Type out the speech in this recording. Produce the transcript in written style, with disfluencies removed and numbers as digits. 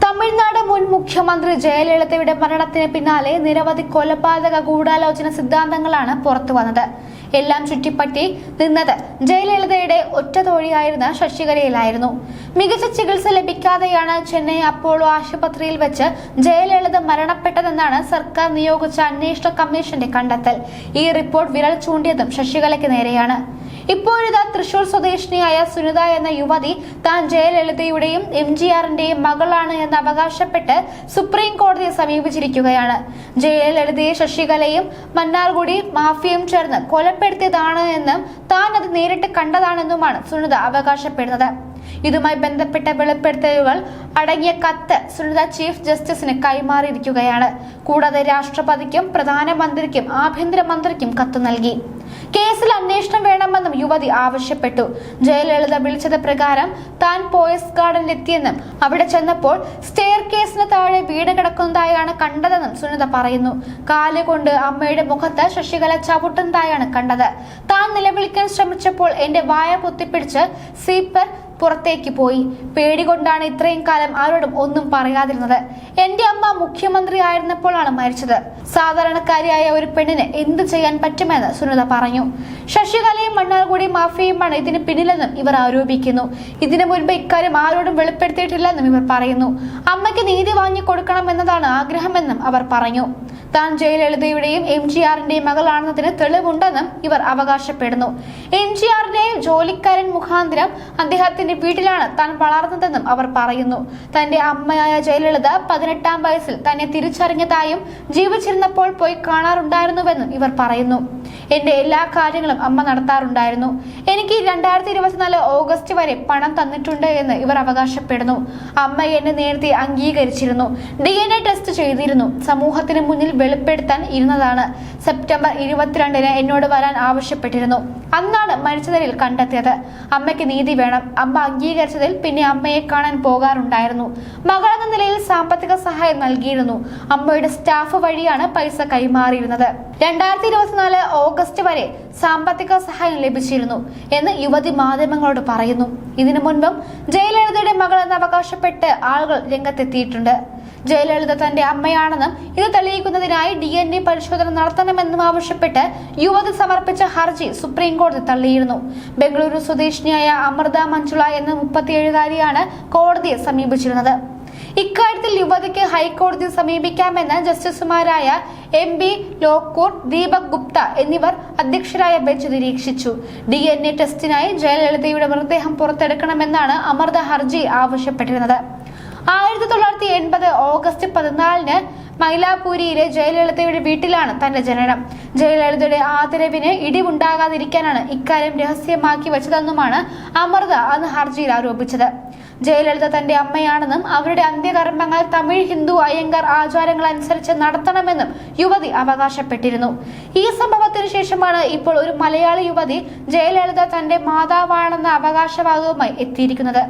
തമിഴ്നാട് മുൻ മുഖ്യമന്ത്രി ജയലളിതയുടെ മരണത്തിന് പിന്നാലെ നിരവധി കൊലപാതക ഗൂഢാലോചന സിദ്ധാന്തങ്ങളാണ് പുറത്തുവന്നത്. എല്ലാം ചുറ്റിപ്പറ്റി നിന്നത് ജയലളിതയുടെ ഒറ്റതോഴിയായിരുന്ന ശശികലയിലായിരുന്നു. മികച്ച ചികിത്സ ലഭിക്കാതെയാണ് ചെന്നൈ അപ്പോളോ ആശുപത്രിയിൽ വെച്ച് ജയലളിത മരണപ്പെട്ടതെന്നാണ് സർക്കാർ നിയോഗിച്ച അന്വേഷണ കമ്മീഷന്റെ കണ്ടെത്തൽ. ഈ റിപ്പോർട്ട് വിരൽ ചൂണ്ടിയതും ശശികലയ്ക്ക് നേരെയാണ്. ഇപ്പോഴിതാ തൃശൂർ സ്വദേശിനിയായ സുനിത എന്ന യുവതി താൻ ജയലളിതയുടെയും MGRന്റെയും മകളാണ് എന്ന് അവകാശപ്പെട്ട് സുപ്രീം കോടതിയെ സമീപിച്ചിരിക്കുകയാണ്. ജയലളിതയെ ശശികലയും മന്നാർഗുഡി മാഫിയയും ചേർന്ന് കൊലപ്പെടുത്തിയതാണ് എന്നും താൻ അത് നേരിട്ട് കണ്ടതാണെന്നുമാണ് സുനിത അവകാശപ്പെടുന്നത്. ഇതുമായി ബന്ധപ്പെട്ട വെളിപ്പെടുത്തലുകൾ അടങ്ങിയ കത്ത് സുനിത ചീഫ് ജസ്റ്റിസിന് കൈമാറിയിരിക്കുകയാണ്. കൂടാതെ രാഷ്ട്രപതിക്കും പ്രധാനമന്ത്രിക്കും ആഭ്യന്തരമന്ത്രിക്കും കത്ത് നൽകി. കേസിൽ അന്വേഷണം വേണമെന്നും യുവതി ആവശ്യപ്പെട്ടു. ജയലളിത വിളിച്ചത് പ്രകാരം താൻ പോയസ് ഗാർഡനിൽ എത്തിയെന്നും അവിടെ ചെന്നപ്പോൾ സ്റ്റെയർ കേസിന് താഴെ വീട് കിടക്കുന്നതായാണ് കണ്ടതെന്നും സുനിത പറയുന്നു. കാലുകൊണ്ട് അമ്മയുടെ മുഖത്ത് ശശികല ചവിട്ടുന്നതായാണ് കണ്ടത്. താൻ നിലവിളിക്കാൻ ശ്രമിച്ചപ്പോൾ എന്റെ വായ പൊത്തിപ്പിടിച്ച് സീപ്പർ പുറത്തേക്ക് പോയി. പേടികൊണ്ടാണ് ഇത്രയും കാലം ആരോടും ഒന്നും പറയാതിരുന്നത്. എന്റെ അമ്മ മുഖ്യമന്ത്രി ആയിരുന്നപ്പോഴാണ് മരിച്ചത്. സാധാരണക്കാരിയായ ഒരു പെണ്ണിന് എന്ത് ചെയ്യാൻ പറ്റുമെന്ന് സുനിത പറഞ്ഞു. ശശികലയും മണ്ണാർഗുഡി മാഫിയയുമാണ് ഇതിന് പിന്നിലെന്നും ഇവർ ആരോപിക്കുന്നു. ഇതിനു മുൻപ് ഇക്കാര്യം ആരോടും വെളിപ്പെടുത്തിയിട്ടില്ലെന്നും ഇവർ പറയുന്നു. അമ്മയ്ക്ക് നീതി വാങ്ങി കൊടുക്കണമെന്നതാണ് ആഗ്രഹമെന്നും അവർ പറഞ്ഞു. താൻ ജയലളിതയുടെയും MGRന്റെയും മകളാണെന്നതിന് തെളിവുണ്ടെന്നും ഇവർ അവകാശപ്പെടുന്നു. MGRന്റെ ജോലിക്കാരൻ മുഖാന്തരം അദ്ദേഹത്തിന്റെ വീട്ടിലാണ് താൻ വളർന്നതെന്നും അവർ പറയുന്നു. തന്റെ അമ്മയായ ജയലളിത 18ാം വയസ്സിൽ തന്നെ തിരിച്ചറിഞ്ഞതായും ജീവിച്ചിരുന്നപ്പോൾ പോയി കാണാറുണ്ടായിരുന്നുവെന്നും ഇവർ പറയുന്നു. എന്റെ എല്ലാ കാര്യങ്ങളും അമ്മ നടത്താറുണ്ടായിരുന്നു. എനിക്ക് 2024 ഓഗസ്റ്റ് വരെ പണം തന്നിട്ടുണ്ട് എന്ന് ഇവർ അവകാശപ്പെടുന്നു. അമ്മ എന്നെ നേരത്തെ അംഗീകരിച്ചിരുന്നു. DNA ടെസ്റ്റ് ചെയ്തിരുന്നു. സമൂഹത്തിന് മുന്നിൽ വെളിപ്പെടുത്താൻ ഇരുന്നതാണ്. സെപ്റ്റംബർ 22-ന് എന്നോട് വരാൻ ആവശ്യപ്പെട്ടിരുന്നു. അന്നാണ് മരിച്ച നിലയിൽ കണ്ടെത്തിയത്. അമ്മയ്ക്ക് നീതി വേണം. അമ്മ അംഗീകരിച്ചതിൽ പിന്നെ അമ്മയെ കാണാൻ പോകാറുണ്ടായിരുന്നു. മകളെന്ന നിലയിൽ സാമ്പത്തിക സഹായം നൽകിയിരുന്നു. അമ്മയുടെ സ്റ്റാഫ് വഴിയാണ് പൈസ കൈമാറിയിരുന്നത്. 2024 ഓഗസ്റ്റ് വരെ സാമ്പത്തിക സഹായം ലഭിച്ചിരുന്നു എന്ന് യുവതി മാധ്യമങ്ങളോട് പറയുന്നു. ഇതിനു മുൻപും ജയലളിതയുടെ മകൾ എന്ന് അവകാശപ്പെട്ട് ആളുകൾ രംഗത്തെത്തിയിട്ടുണ്ട്. ജയലളിത തന്റെ അമ്മയാണെന്നും ഇത് തെളിയിക്കുന്നതിനായി DNA പരിശോധന നടത്തണമെന്നും ആവശ്യപ്പെട്ട് യുവതി സമർപ്പിച്ച ഹർജി സുപ്രീം കോടതി തള്ളിയിരുന്നു. ബംഗളൂരു സ്വദേശിനിയായ അമൃത മഞ്ജുള എന്ന 37-കാരിയാണ് കോടതിയെ സമീപിച്ചിരുന്നത്. ഇക്കാര്യത്തിൽ യുവതിക്ക് ഹൈക്കോടതിയെ സമീപിക്കാമെന്ന് ജസ്റ്റിസുമാരായ MB ലോക്കൂർ, ദീപക് ഗുപ്ത എന്നിവർ അധ്യക്ഷരായ ബെഞ്ച് നിരീക്ഷിച്ചു. DNA ടെസ്റ്റിനായി ജയലളിതയുടെ മൃതദേഹം പുറത്തെടുക്കണമെന്നാണ് അമൃത ഹർജി ആവശ്യപ്പെട്ടിരുന്നത്. 1980 ഓഗസ്റ്റ് 14-ന് മൈലാപൂരിയിലെ ജയലളിതയുടെ വീട്ടിലാണ് തന്റെ ജനനം. ജയലളിതയുടെ ആദരവിന് ഇടിവുണ്ടാകാതിരിക്കാനാണ് ഇക്കാര്യം രഹസ്യമാക്കി വെച്ചതെന്നുമാണ് അമൃത അന്ന് ഹർജിയിൽ ആരോപിച്ചത്. ജയലളിത തന്റെ അമ്മയാണെന്നും അവരുടെ അന്ത്യകർമ്മങ്ങൾ തമിഴ്, ഹിന്ദു, അയ്യങ്കാർ ആചാരങ്ങൾ അനുസരിച്ച് നടത്തണമെന്നും യുവതി അവകാശപ്പെട്ടിരുന്നു. ഈ സംഭവത്തിന് ശേഷമാണ് ഇപ്പോൾ ഒരു മലയാളി യുവതി ജയലളിത തന്റെ മാതാവാണെന്ന അവകാശവാദവുമായി എത്തിയിരിക്കുന്നത്.